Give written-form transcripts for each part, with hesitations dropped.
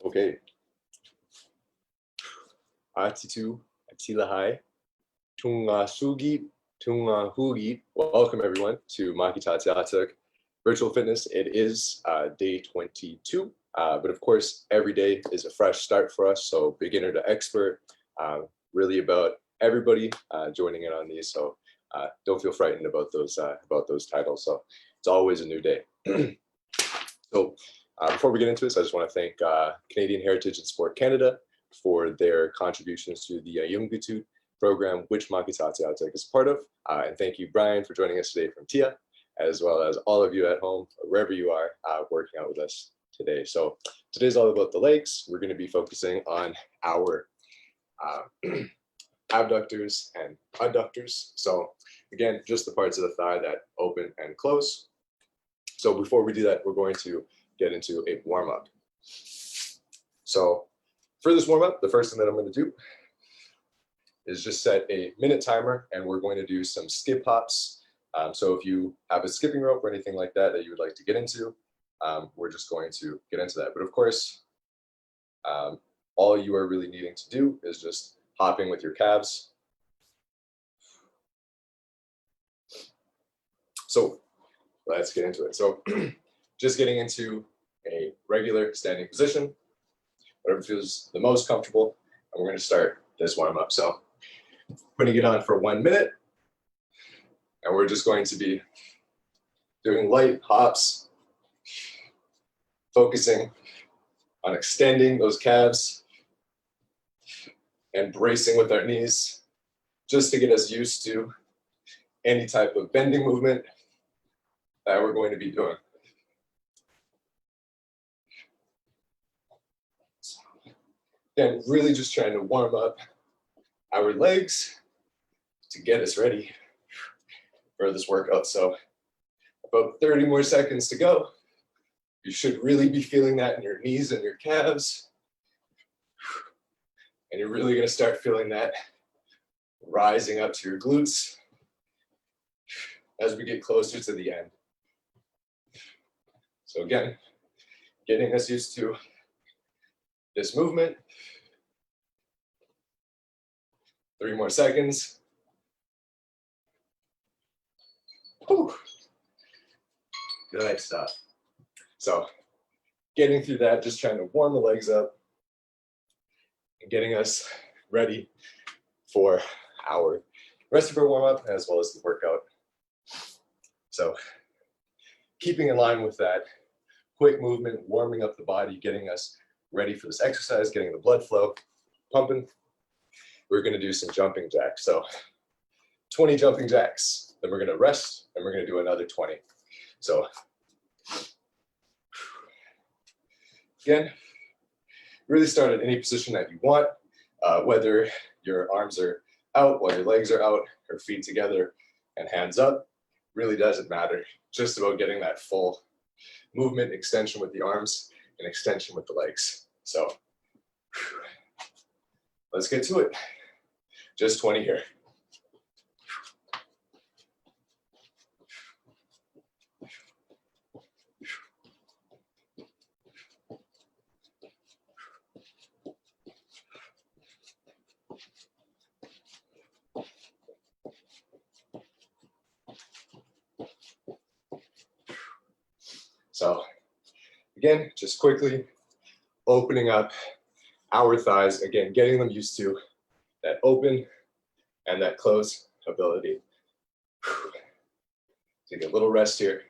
Okay. Attitu, Atilahai, Tunga Sugi, Tunga Hugi. Welcome everyone to Adductor Virtual Fitness. It is day 22, but of course every day is a fresh start for us. So beginner to expert, really about everybody joining in on these. So don't feel frightened about those titles. So it's always a new day. So before we get into this, I just want to thank Canadian Heritage and Sport Canada for their contributions to the Youngitude program, which Adductor is part of. And thank you, Brian, for joining us today from TIA, as well as all of you at home, wherever you are, working out with us today. So today's all about the legs. We're going to be focusing on our abductors and adductors. So again, just the parts of the thigh that open and close. So before we do that, we're going to get into a warm-up. So for this warm-up, the first thing that I'm going to do is just set a minute timer, and we're going to do some skip hops. So if you have a skipping rope or anything like that that you would like to get into, we're just going to get into that. But of course, all you are really needing to do is just hopping with your calves. So let's get into it. So just getting into a regular standing position, whatever feels the most comfortable, and we're going to start this warm up. So putting it on for 1 minute, and we're just going to be doing light hops, focusing on extending those calves and bracing with our knees just to get us used to any type of bending movement that we're going to be doing. Again, really just trying to warm up our legs to get us ready for this workout. So about 30 more seconds to go. You should really be feeling that in your knees and your calves. And you're really going to start feeling that rising up to your glutes as we get closer to the end. So again, getting us used to this movement. 3 more seconds. Whew. Good stuff. So getting through that, just trying to warm the legs up and getting us ready for our rest of our warm-up as well as the workout. So keeping in line with that quick movement, warming up the body, getting us ready for this exercise, getting the blood flow pumping, we're going to do some jumping jacks. So 20 jumping jacks, then we're going to rest, and we're going to do another 20. So again, really start at any position that you want, whether your arms are out while your legs are out, or feet together and hands up, really doesn't matter. Just about getting that full movement, extension with the arms and extension with the legs. So let's get to it. Just 20 here. So again, just quickly opening up our thighs, again, getting them used to that open and that close ability. Take a little rest here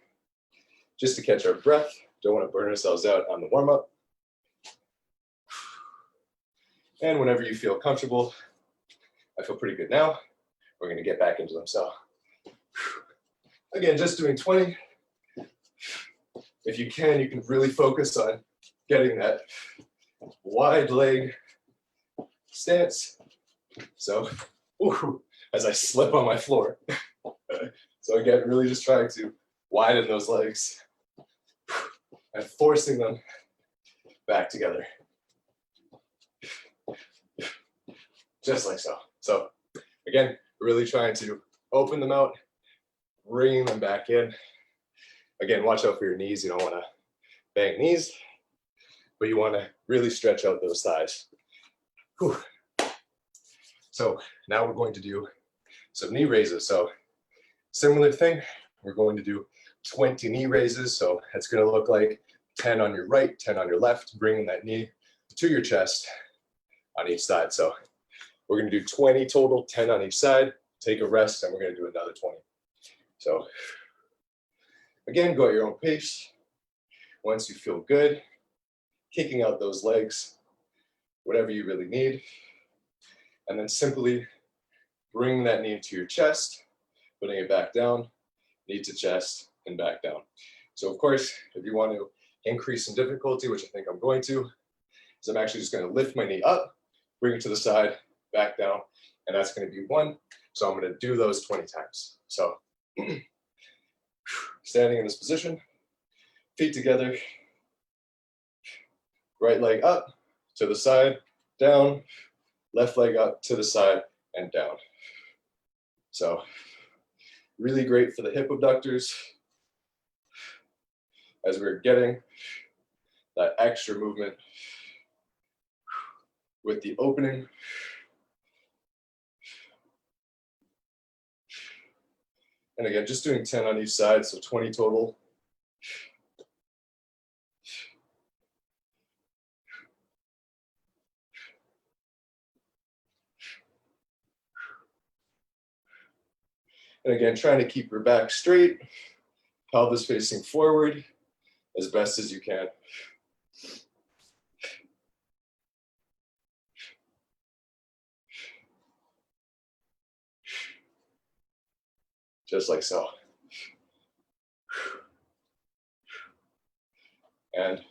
just to catch our breath. Don't want to burn ourselves out on the warm-up. And whenever you feel comfortable, I feel pretty good now, we're going to get back into them. So again, just doing 20. If you can really focus on getting that wide leg stance. So, as I slip on my floor. So again, really just trying to widen those legs and forcing them back together. Just like so. So again, really trying to open them out, bringing them back in. Again, watch out for your knees. You don't want to bang knees. but you want to really stretch out those thighs. Whew. So now we're going to do some knee raises. So similar thing, we're going to do 20 knee raises. So it's going to look like 10 on your right, 10 on your left, bringing that knee to your chest on each side. So we're going to do 20 total, 10 on each side, take a rest, and we're going to do another 20. So again, go at your own pace. Once you feel good, kicking out those legs, whatever you really need, and then simply bring that knee to your chest, putting it back down, knee to chest, and back down. So of course, if you want to increase some difficulty, which I think I'm going to, is I'm actually just going to lift my knee up, bring it to the side, back down, and that's going to be 1. So I'm going to do those 20 times. So standing in this position, feet together, right leg up to the side, down, left leg up to the side and down. So really great for the hip abductors as we're getting that extra movement with the opening. And again, just doing 10 on each side, so 20 total. And again, trying to keep your back straight, pelvis facing forward as best as you can. Just like so. And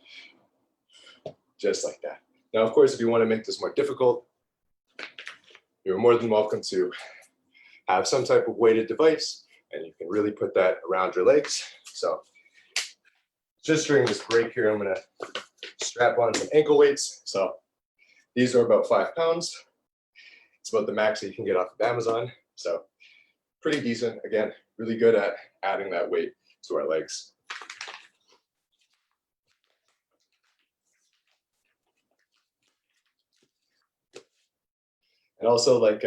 just like that. Now, of course, if you want to make this more difficult, you're more than welcome to have some type of weighted device, and you can really put that around your legs. So just during this break here, I'm going to strap on some ankle weights. So these are about 5 pounds. It's about the max that you can get off of Amazon. So pretty decent. Again, really good at adding that weight to our legs. And also, like,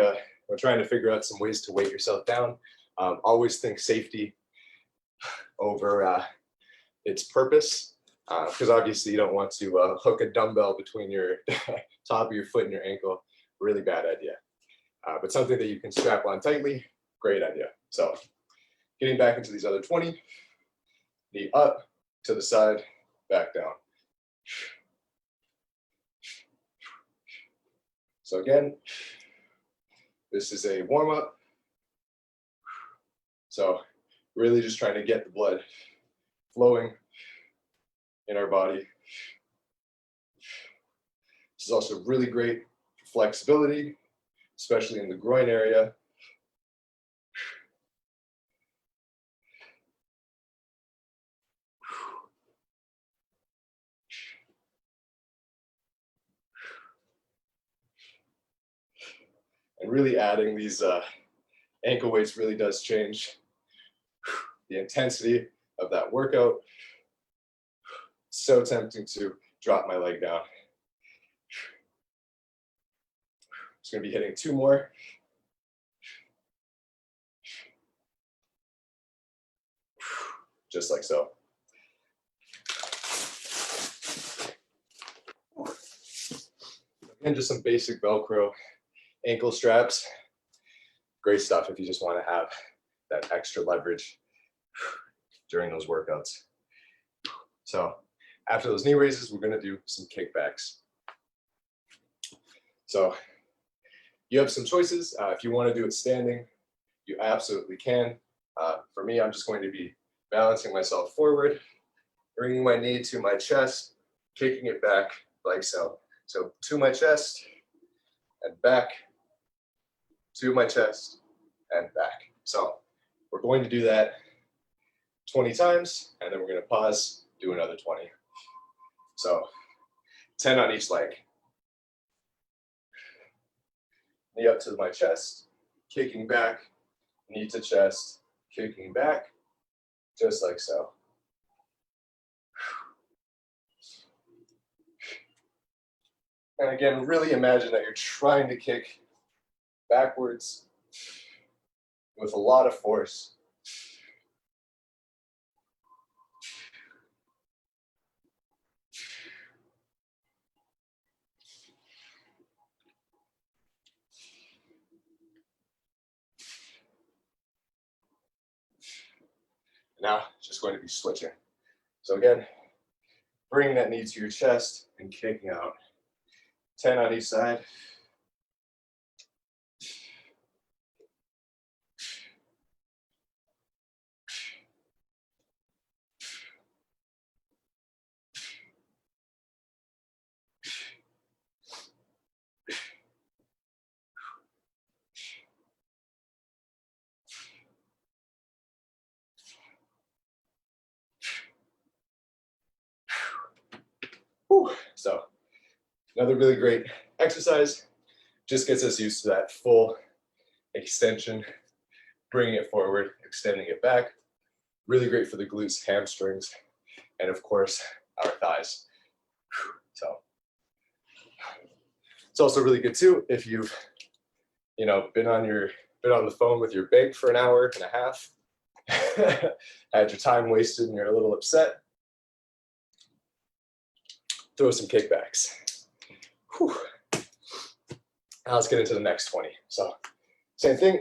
we're trying to figure out some ways to weight yourself down. Always think safety over its purpose, because obviously you don't want to hook a dumbbell between your top of your foot and your ankle. Really bad idea. But something that you can strap on tightly, great idea. So getting back into these other 20, knee up, to the side, back down. So again, this is a warm-up. So really just trying to get the blood flowing in our body. This is also really great for flexibility, especially in the groin area. And really adding these ankle weights really does change the intensity of that workout. So tempting to drop my leg down. Just going to be hitting 2 more. Just like so. Again, just some basic Velcro ankle straps. Great stuff if you just want to have that extra leverage during those workouts. So after those knee raises, we're going to do some kickbacks. So you have some choices. If you want to do it standing, you absolutely can. For me, I'm just going to be balancing myself forward, bringing my knee to my chest, kicking it back like so. So to my chest and back, to my chest and back. So we're going to do that 20 times, and then we're going to pause, do another 20. So 10 on each leg. Knee up to my chest, kicking back, knee to chest, kicking back, just like so. And again, really imagine that you're trying to kick backwards with a lot of force. Now, just going to be switching. So again, bringing that knee to your chest and kicking out. 10 on each side. Whew. So another really great exercise. Just gets us used to that full extension, bringing it forward, extending it back. Really great for the glutes, hamstrings, and of course, our thighs. So it's also really good too if you've, been on the phone with your bank for an hour and a half, had your time wasted and you're a little upset. Throw some kickbacks. Whew. Now let's get into the next 20. So same thing.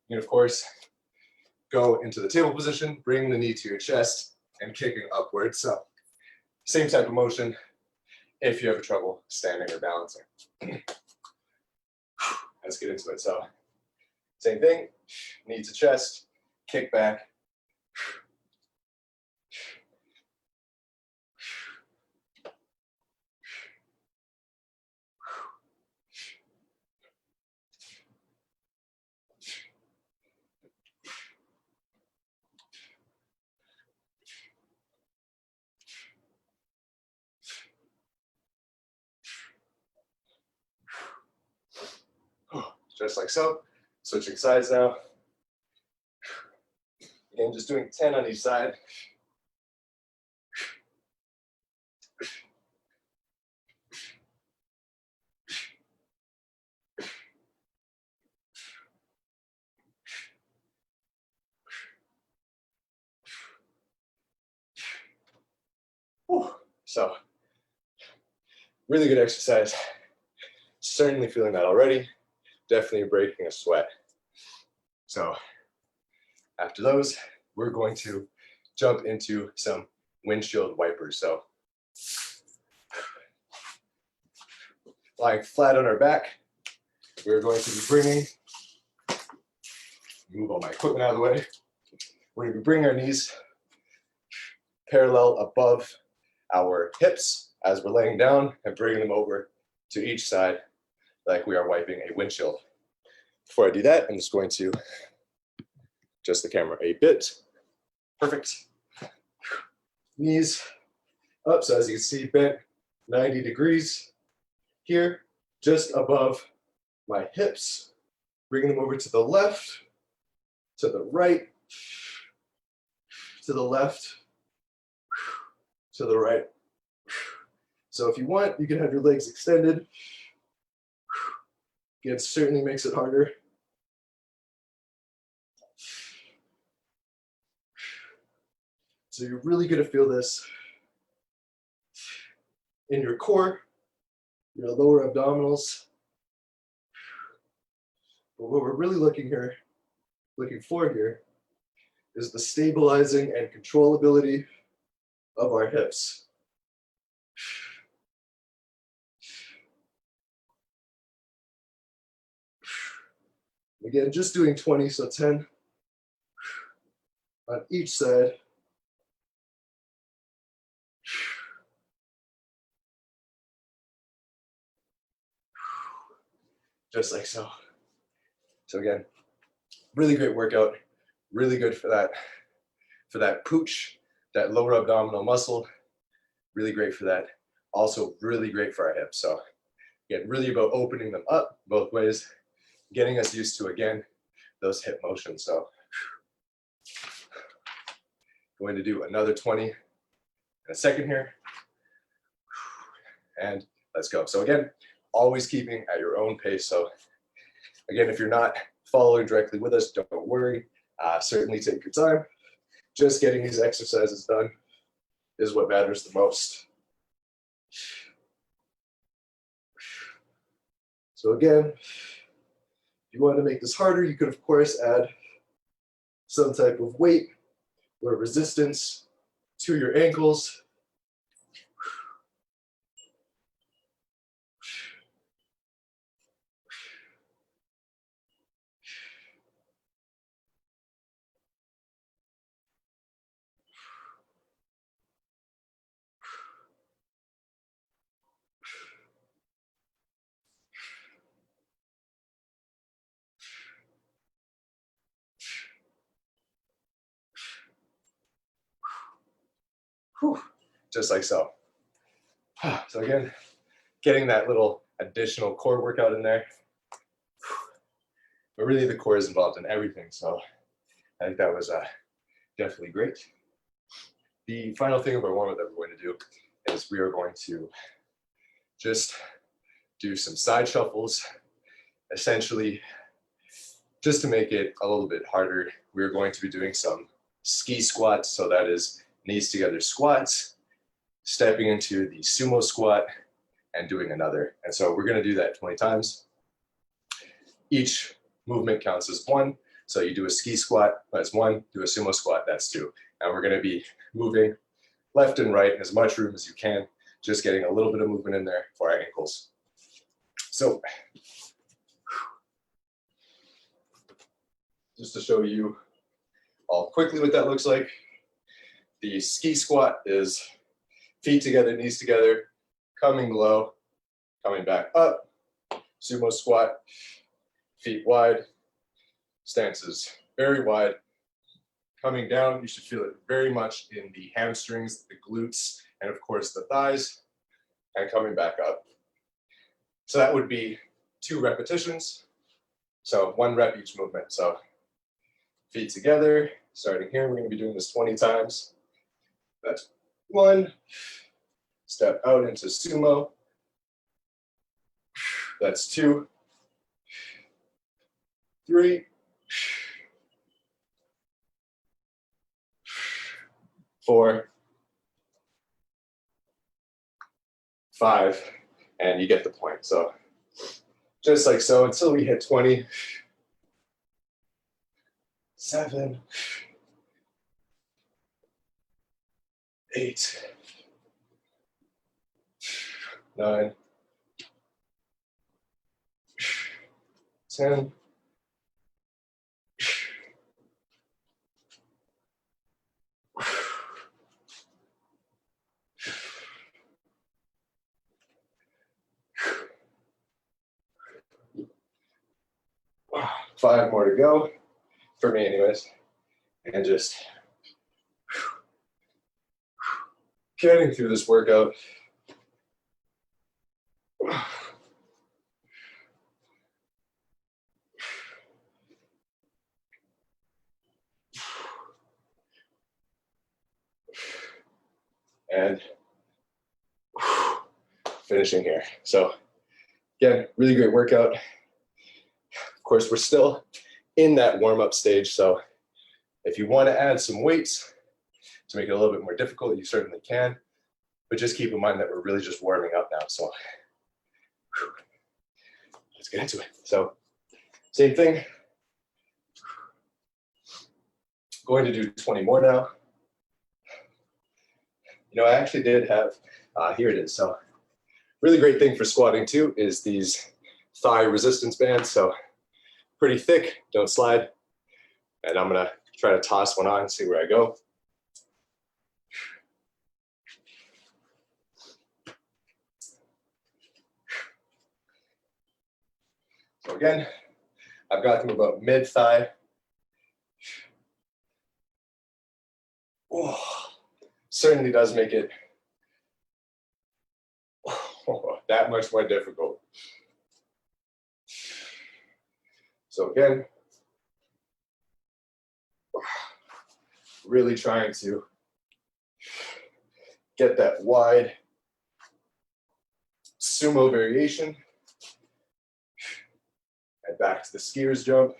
You can, of course, go into the table position, bring the knee to your chest, and kicking upwards. So same type of motion if you have trouble standing or balancing. Let's get into it. So same thing, knee to chest, kick back. Just like so. Switching sides now. Again, just doing 10 on each side. Whew. So, really good exercise. Certainly feeling that already. Definitely breaking a sweat. So, after those, we're going to jump into some windshield wipers. So, lying flat on our back, we're going to be bringing, move all my equipment out of the way. We're going to be bringing our knees parallel above our hips as we're laying down and bringing them over to each side like we are wiping a windshield. Before I do that, I'm just going to adjust the camera a bit. Perfect. Knees up, so as you can see, bent 90 degrees here, just above my hips. Bringing them over to the left, to the right, to the left, to the right. So if you want, you can have your legs extended. Again, certainly makes it harder. So you're really going to feel this in your core, your lower abdominals. But what we're really looking for here, is the stabilizing and controllability of our hips. Again, just doing 20, so 10 on each side. Just like so. So again, really great workout, really good for that pooch, that lower abdominal muscle, really great for that. Also really great for our hips. So again, really about opening them up both ways, getting us used to, again, those hip motions. So going to do another 20 in a second here. And let's go. So again, always keeping at your own pace. So again, if you're not following directly with us, don't worry. Certainly take your time. Just getting these exercises done is what matters the most. So again, if you want to make this harder, you could of course add some type of weight or resistance to your ankles. Whew. Just like so. So again, getting that little additional core workout in there. But really the core is involved in everything. So I think that was definitely great. The final thing of our warm-up that we're going to do is we are going to just do some side shuffles. Essentially, just to make it a little bit harder, we're going to be doing some ski squats. So that is knees together squats, stepping into the sumo squat, and doing another. And so we're going to do that 20 times. Each movement counts as one. So you do a ski squat, that's one, do a sumo squat, that's two. And we're going to be moving left and right in as much room as you can, just getting a little bit of movement in there for our ankles. So just to show you all quickly what that looks like, the ski squat is feet together, knees together, coming low, coming back up. Sumo squat, feet wide, stances very wide. Coming down, you should feel it very much in the hamstrings, the glutes, and of course the thighs, and coming back up. So that would be 2 repetitions. So 1 rep each movement. So feet together, starting here, we're going to be doing this 20 times. That's 1. Step out into sumo. That's 2. 3. 4. 5. And you get the point. So just like so until we hit 20. 7. 8. 9. 10. 5 more to go, for me anyways, and just getting through this workout. And finishing here. So again, really great workout. Of course, we're still in that warm-up stage, so if you want to add some weights to make it a little bit more difficult, you certainly can, but just keep in mind that we're really just warming up now. So let's get into it. So same thing. Going to do 20 more now. You know, I actually did have, here it is. So really great thing for squatting too is these thigh resistance bands. So pretty thick, don't slide. And I'm gonna try to toss one on and see where I go. So again, I've got them about mid-thigh. Oh, certainly does make it that much more difficult. So again, really trying to get that wide sumo variation. And back to the skier's jump.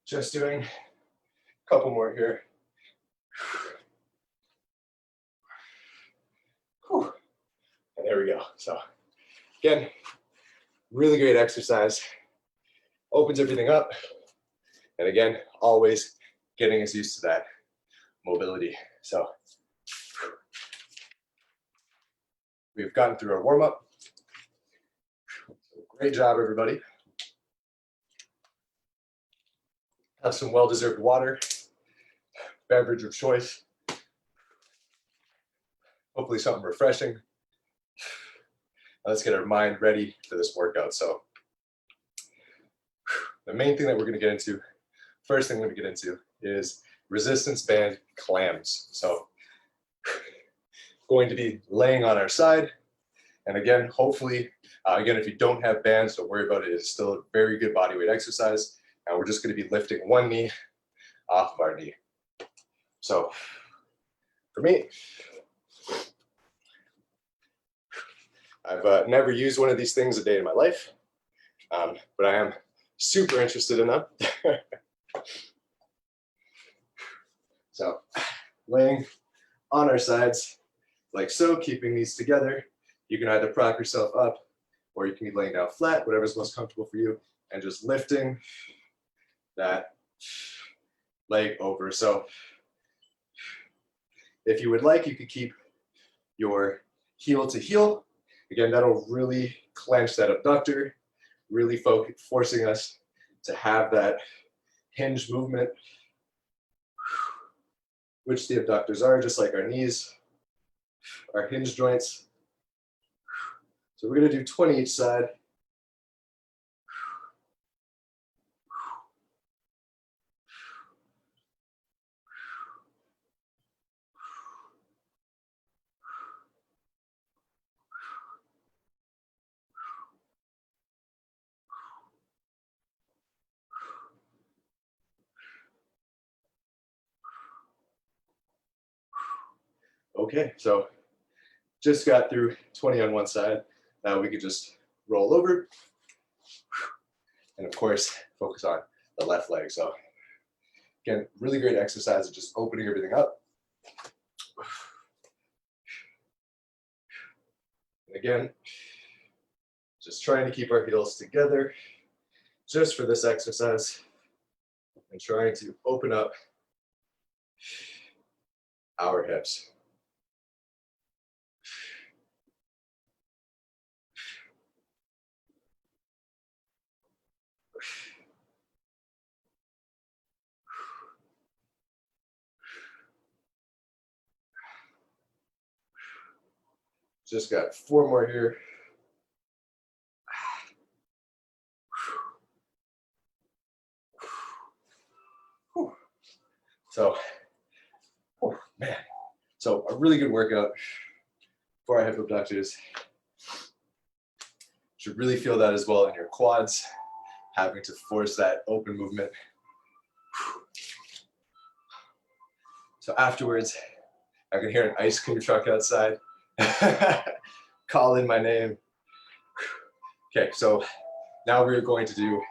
Just doing a couple more here. Whew. And there we go. So again, really great exercise. Opens everything up. And again, always getting us used to that mobility. So we've gotten through our warm-up. Great job, everybody. Have some well-deserved water, beverage of choice. Hopefully something refreshing. Let's get our mind ready for this workout. So the main thing that we're going to get into, first thing we're going to get into is resistance band clams. So going to be laying on our side. And again, hopefully, again, if you don't have bands, don't worry about it. It's still a very good body weight exercise. And we're just going to be lifting one knee off of our knee. So for me, I've never used one of these things a day in my life, but I am super interested in them. So laying on our sides like so, keeping these together. You can either prop yourself up or you can be laying down flat, whatever's most comfortable for you, and just lifting that leg over. So if you would like, you could keep your heel to heel. Again, that'll really clench that abductor, really forcing us to have that hinge movement, which the abductors are, just like our knees, our hinge joints. So we're going to do 20 each side. Okay, so just got through 20 on one side. Now we could just roll over and of course focus on the left leg. So again, really great exercise of just opening everything up. And again, just trying to keep our heels together just for this exercise and trying to open up our hips. Just got 4 more here. So, oh man. So a really good workout for our hip abductors. Should really feel that as well in your quads, having to force that open movement. So afterwards, I can hear an ice cream truck outside. Call in my name. Okay, so now we're going to do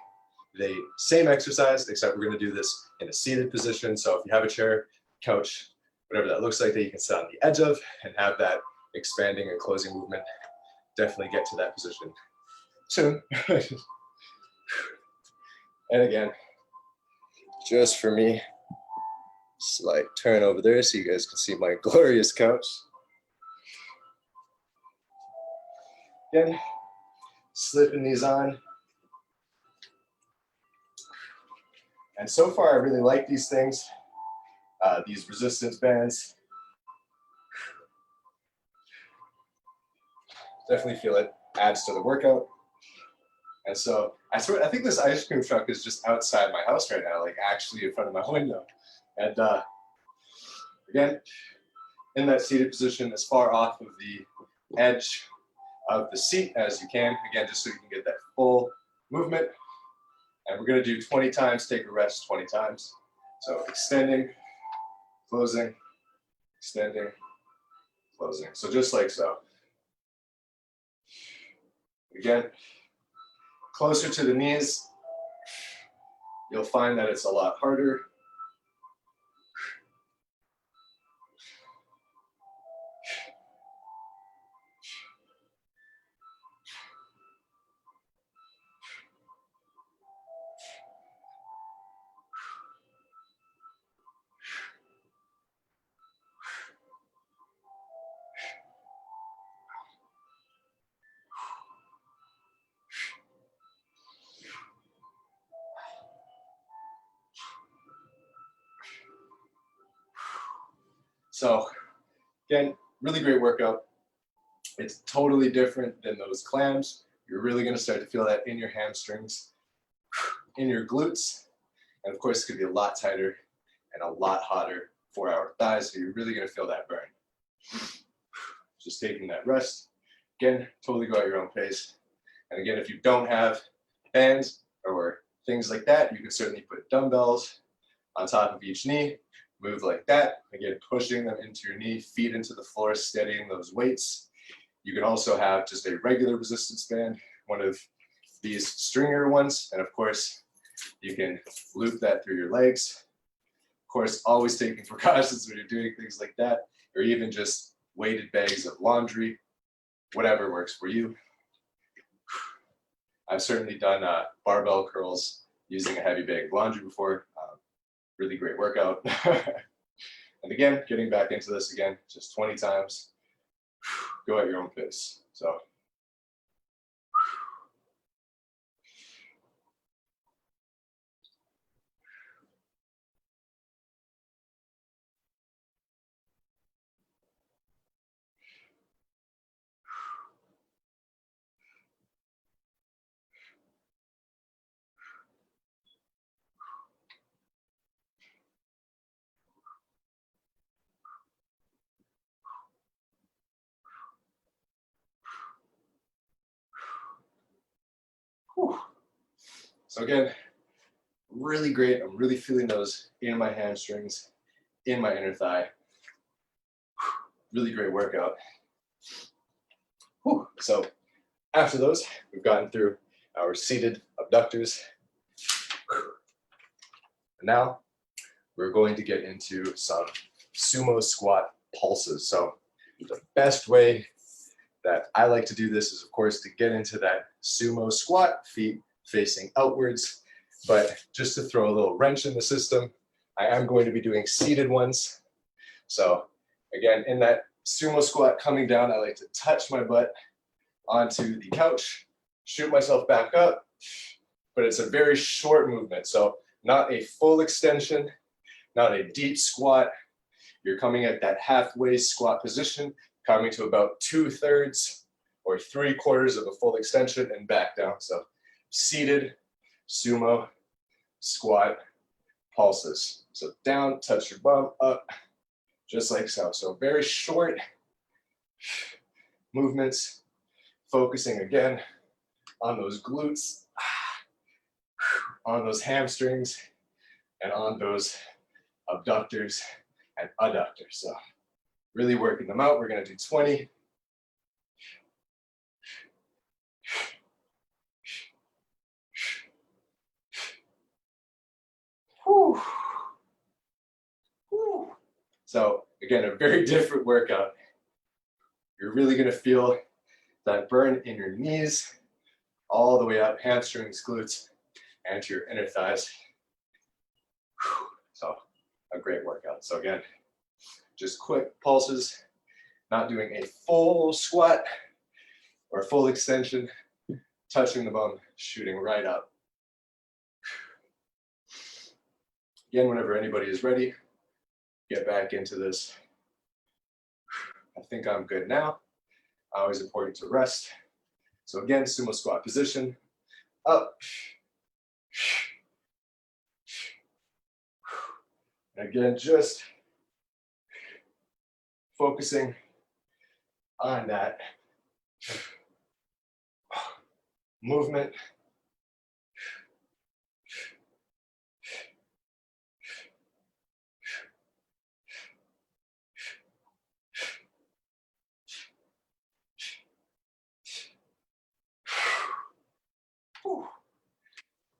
the same exercise, except we're going to do this in a seated position. So if you have a chair, couch, whatever that looks like, that you can sit on the edge of and have that expanding and closing movement, definitely get to that position soon. And again, just for me, slight turn over there so you guys can see my glorious couch. Again, slipping these on. And so far, I really like these things, these resistance bands. Definitely feel it adds to the workout. And so I think this ice cream truck is just outside my house right now, like actually in front of my window. And again, in that seated position, as far off of the edge of the seat as you can, again, just so you can get that full movement. And we're going to do 20 times, take a rest 20 times. So extending, closing, extending, closing. So just like so. Again, closer to the knees, you'll find that it's a lot harder. So again, really great workout. It's totally different than those clams. You're really going to start to feel that in your hamstrings, in your glutes, and of course it's going to be a lot tighter and a lot hotter for our thighs, so you're really going to feel that burn. Just taking that rest. Again, totally go at your own pace. And again, if you don't have bands or things like that, you can certainly put dumbbells on top of each knee. Move like that, again, pushing them into your knee, feet into the floor, steadying those weights. You can also have just a regular resistance band, one of these stringer ones, and of course, you can loop that through your legs. Of course, always taking precautions when you're doing things like that, or even just weighted bags of laundry, whatever works for you. I've certainly done barbell curls using a heavy bag of laundry before. Really great workout. And again, getting back into this again, just 20 times. Go at your own pace. So. Whew. So again, really great. I'm really feeling those in my hamstrings, in my inner thigh. Really great workout. Whew. So after those, we've gotten through our seated abductors. And now we're going to get into some sumo squat pulses. So the best way that I like to do this is, of course, to get into that sumo squat, feet facing outwards. But just to throw a little wrench in the system, I am going to be doing seated ones. So again, in that sumo squat coming down, I like to touch my butt onto the couch, shoot myself back up, but it's a very short movement. So not a full extension, not a deep squat. You're coming at that halfway squat position, coming to about 2/3 or 3/4 of a full extension and back down. So seated sumo squat pulses. So down, touch your bum, up, just like so. So very short movements, focusing again on those glutes, on those hamstrings, and on those abductors and adductors. So really working them out. We're going to do 20. Whew. Whew. So again, a very different workout. You're really going to feel that burn in your knees, all the way up, hamstrings, glutes, and to your inner thighs. Whew. So a great workout. So again, just quick pulses, not doing a full squat, or full extension, touching the bum, shooting right up. Again, whenever anybody is ready, get back into this. I think I'm good now. Always important to rest. So again, sumo squat position, up. And again, just focusing on that movement.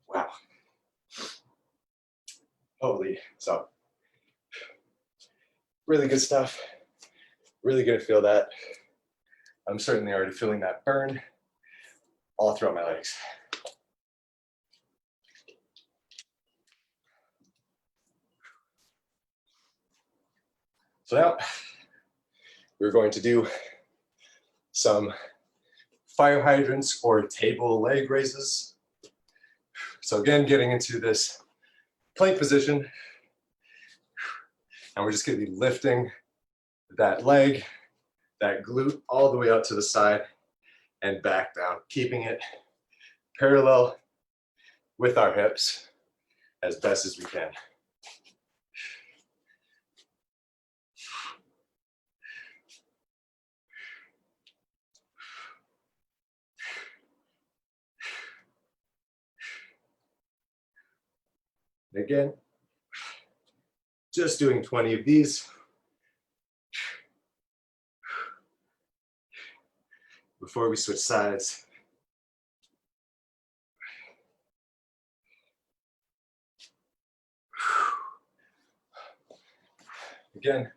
Wow. Holy, so really good stuff. Really gonna feel that. I'm certainly already feeling that burn all throughout my legs. So now we're going to do some fire hydrants or table leg raises. So again, getting into this plank position, and we're just going to be lifting that leg, that glute, all the way out to the side and back down, keeping it parallel with our hips as best as we can. Again, just doing 20 of these before we switch sides. Again,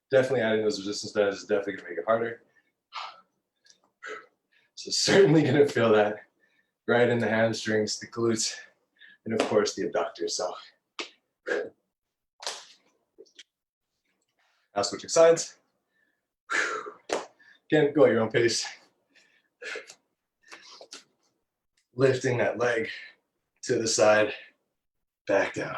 definitely adding those resistance bands is definitely going to make it harder. So certainly going to feel that right in the hamstrings, the glutes, and of course the abductors. So now switching sides. Again, go at your own pace. Lifting that leg to the side, back down.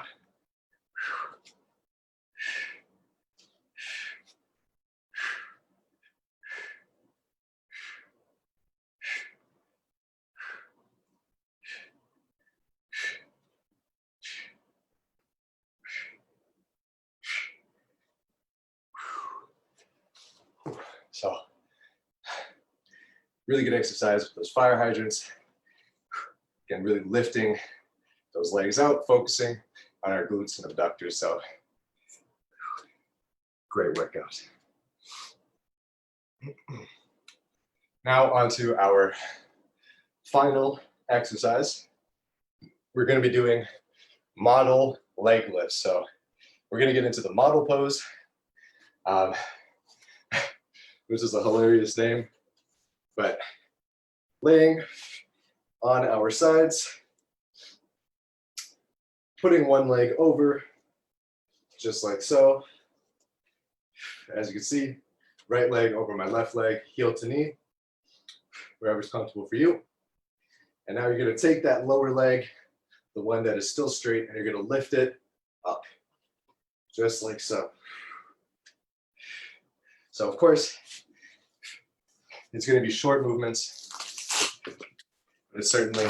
So, really good exercise with those fire hydrants. Again, really lifting those legs out, focusing on our glutes and abductors. So, great workout. Now onto our final exercise. We're going to be doing model leg lifts. So, we're going to get into the model pose. Which is a hilarious name, but laying on our sides, putting one leg over, just like so. As you can see, right leg over my left leg, heel to knee, wherever's comfortable for you. And now you're going to take that lower leg, the one that is still straight, and you're going to lift it up, just like so. So of course, it's going to be short movements, but it's certainly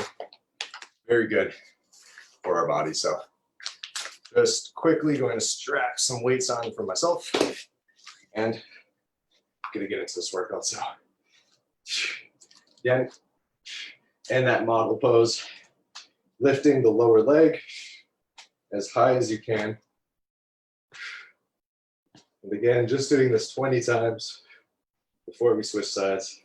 very good for our body. So just quickly going to strap some weights on for myself and going to get into this workout. So again, in that model pose, lifting the lower leg as high as you can. And again, just doing this 20 times before we switch sides.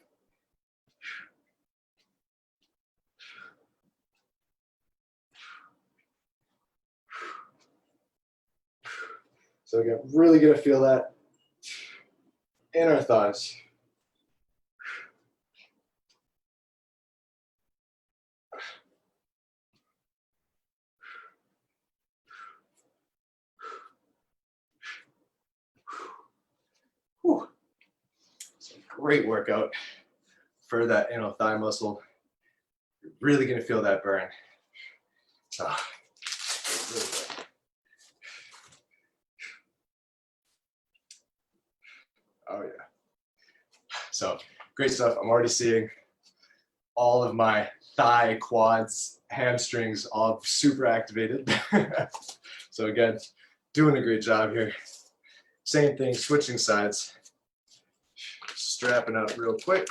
So again, really gonna feel that in our thighs. Whew. Great workout. for that inner thigh muscle. You're really gonna feel that burn. Ah, really good. Oh yeah. So great stuff. I'm already seeing all of my thigh, quads, hamstrings all super activated. So again, doing a great job here. Same thing, switching sides. Strapping up real quick.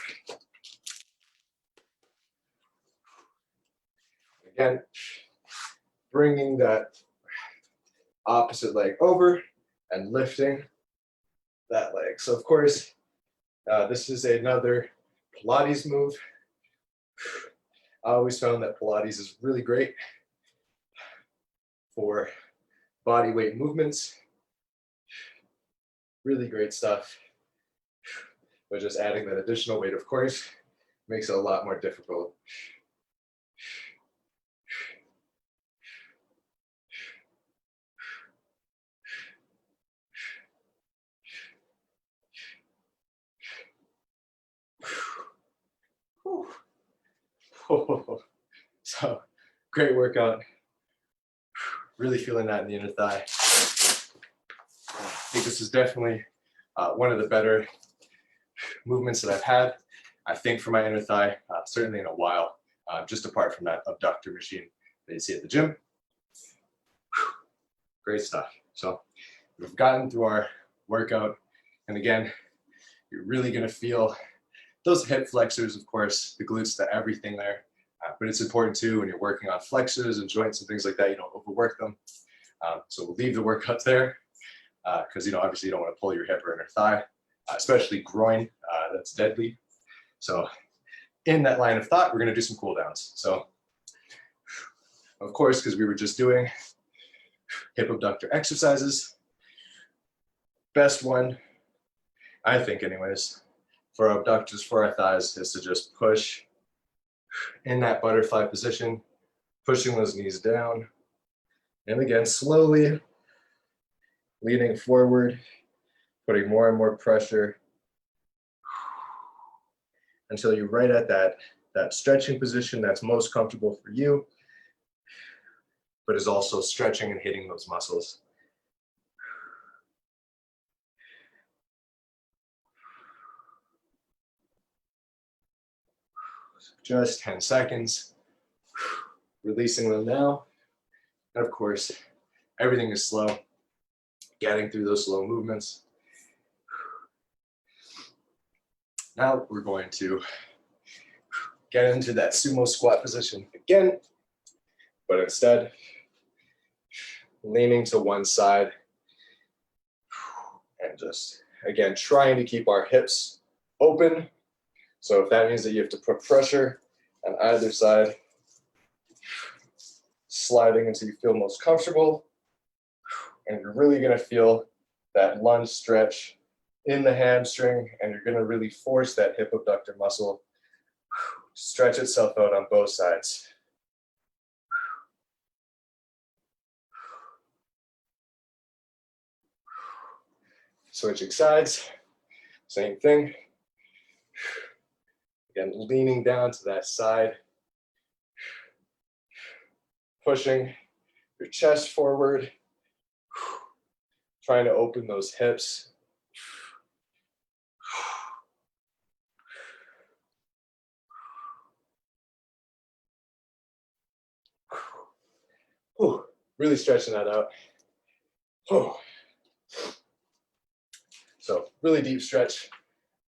Again, bringing that opposite leg over and lifting that leg. So of course, this is another Pilates move. I always found that Pilates is really great for body weight movements. Really great stuff. But just adding that additional weight, of course, makes it a lot more difficult. So great workout. Really feeling that in the inner thigh. I think this is definitely one of the better movements that I've had, I think, for my inner thigh, certainly in a while, just apart from that abductor machine that you see at the gym. Great stuff. So we've gotten through our workout, and again, you're really going to feel those hip flexors, of course, the glutes, the everything there. But it's important too when you're working on flexors and joints and things like that, you don't overwork them. So we'll leave the workout there because obviously you don't want to pull your hip or inner thigh, especially groin. That's deadly. So in that line of thought, we're going to do some cool downs. So of course, because we were just doing hip abductor exercises, best one, I think anyways, for abductors for our thighs is to just push in that butterfly position, pushing those knees down. And again, slowly leaning forward, putting more and more pressure until you're right at that stretching position that's most comfortable for you, but is also stretching and hitting those muscles. Just 10 seconds, releasing them now. And of course, everything is slow, getting through those slow movements. Now we're going to get into that sumo squat position again, but instead, leaning to one side and just, again, trying to keep our hips open. So if that means that you have to put pressure on either side, sliding until you feel most comfortable, and you're really going to feel that lunge stretch in the hamstring, and you're going to really force that hip abductor muscle stretch itself out on both sides. Switching sides, same thing. Again, leaning down to that side, pushing your chest forward, trying to open those hips. Really stretching that out. So really deep stretch.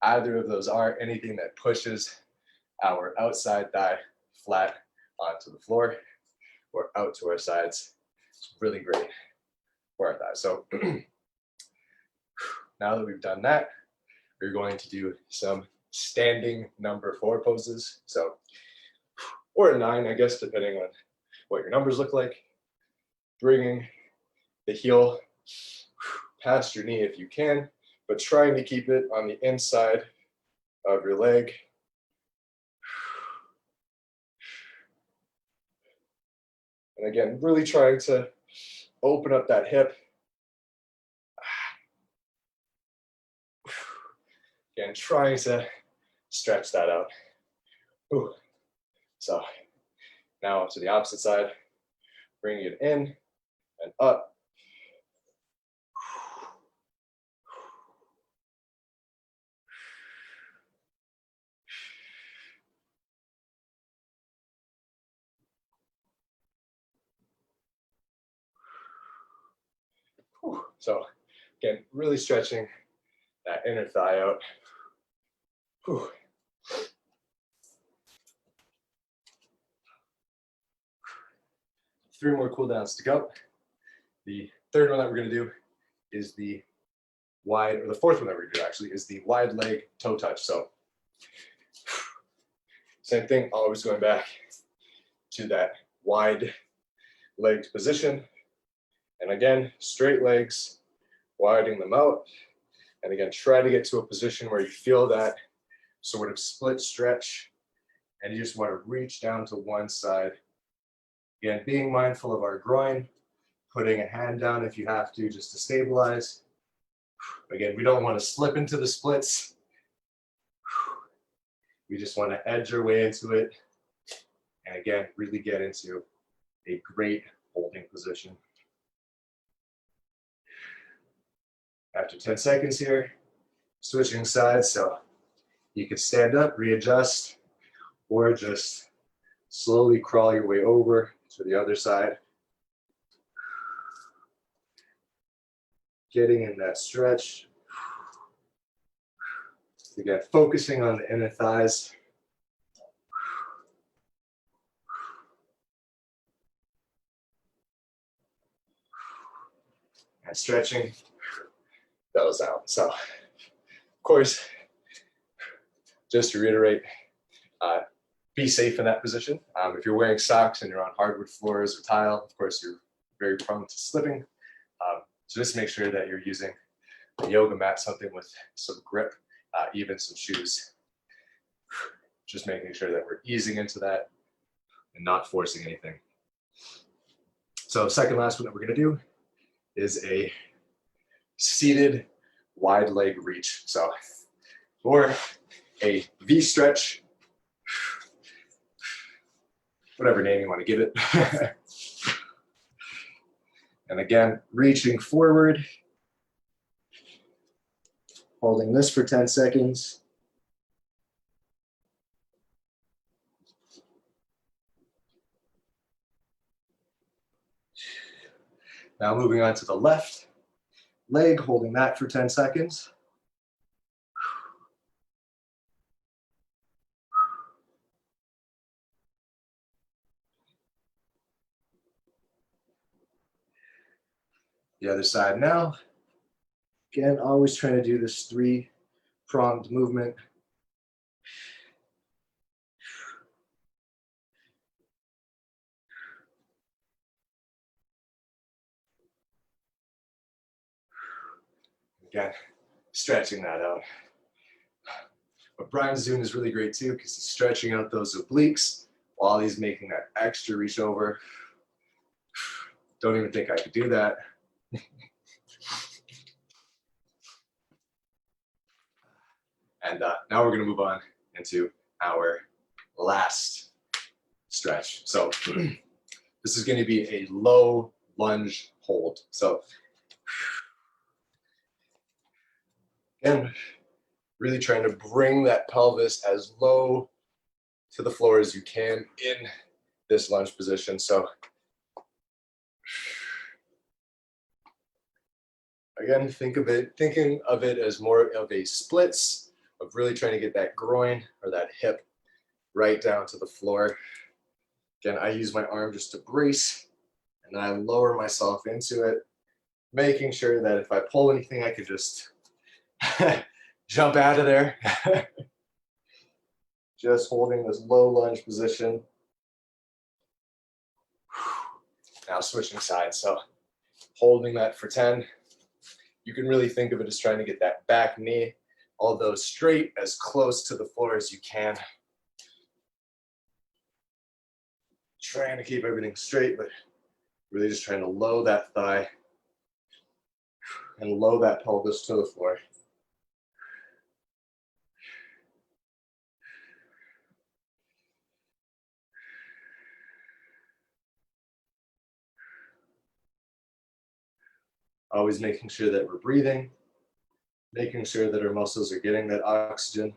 Either of those are anything that pushes our outside thigh flat onto the floor or out to our sides. It's really great for our thighs. So now that we've done that, we're going to do some standing number 4 poses. So, or a 9, I guess, depending on what your numbers look like. Bringing the heel past your knee if you can, but trying to keep it on the inside of your leg. And again, really trying to open up that hip. Again, trying to stretch that out. Ooh. So now to the opposite side, bring it in and up. So again, really stretching that inner thigh out. Whew. 3 more cool downs to go. The third one that we're going to do is the wide, or the fourth one that we're going to do actually is the wide leg toe touch. So same thing, always going back to that wide legged position. And again, straight legs, widening them out. And again, try to get to a position where you feel that sort of split stretch and you just want to reach down to one side. Again, being mindful of our groin, putting a hand down if you have to, just to stabilize. Again, we don't want to slip into the splits. We just want to edge our way into it. And again, really get into a great holding position. After 10 seconds here, switching sides, so you can stand up, readjust, or just slowly crawl your way over to the other side. Getting in that stretch. Again, focusing on the inner thighs. And stretching those out. So, of course, just to reiterate, be safe in that position. If you're wearing socks and you're on hardwood floors or tile, of course, you're very prone to slipping. So just make sure that you're using a yoga mat, something with some grip, even some shoes. Just making sure that we're easing into that and not forcing anything. So second last one that we're going to do is a seated wide leg reach. So, or a V stretch, whatever name you want to give it. And again, reaching forward, holding this for 10 seconds. Now moving on to the left leg, holding that for 10 seconds. The other side now. Again, always trying to do this 3-pronged movement. Again, stretching that out. What Brian's doing is really great too, because he's stretching out those obliques while he's making that extra reach over. Don't even think I could do that. And now we're going to move on into our last stretch. So this is going to be a low lunge hold. So again, really trying to bring that pelvis as low to the floor as you can in this lunge position. So again, thinking of it as more of a splits, of really trying to get that groin or that hip right down to the floor. Again, I use my arm just to brace, and then I lower myself into it, making sure that if I pull anything, I could just jump out of there. Just holding this low lunge position. Now switching sides, so holding that for 10. You can really think of it as trying to get that back knee, although straight, as close to the floor as you can. Trying to keep everything straight, but really just trying to low that thigh and low that pelvis to the floor. always making sure that we're breathing, making sure that our muscles are getting that oxygen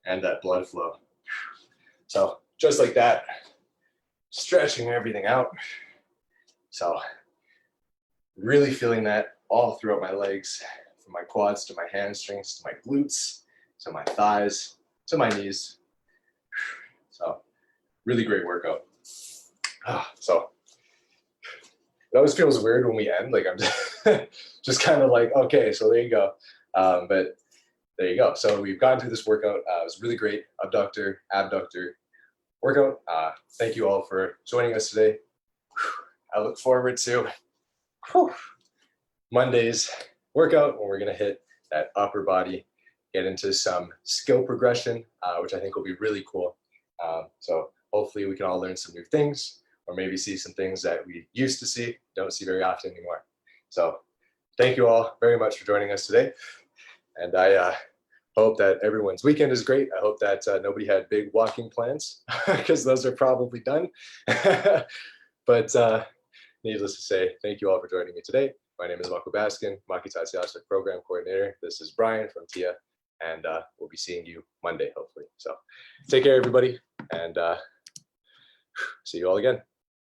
and that blood flow. So just like that, stretching everything out. So really feeling that all throughout my legs, from my quads to my hamstrings, to my glutes, to my thighs, to my knees. So really great workout. So it always feels weird when we end, like I'm just kind of like, okay, so there you go. But there you go. So we've gone through this workout. It was really great. Abductor, abductor workout. Thank you all for joining us today. I look forward to Monday's workout when we're going to hit that upper body, get into some skill progression, which I think will be really cool. So hopefully we can all learn some new things, or maybe see some things that we used to see, don't see very often anymore. So thank you all very much for joining us today. And I hope that everyone's weekend is great. I hope that nobody had big walking plans, because those are probably done. But needless to say, thank you all for joining me today. My name is Mako Baskin, Makita's Yatsuk Program Coordinator. This is Brian from TIA, and we'll be seeing you Monday, hopefully. So take care, everybody, and see you all again.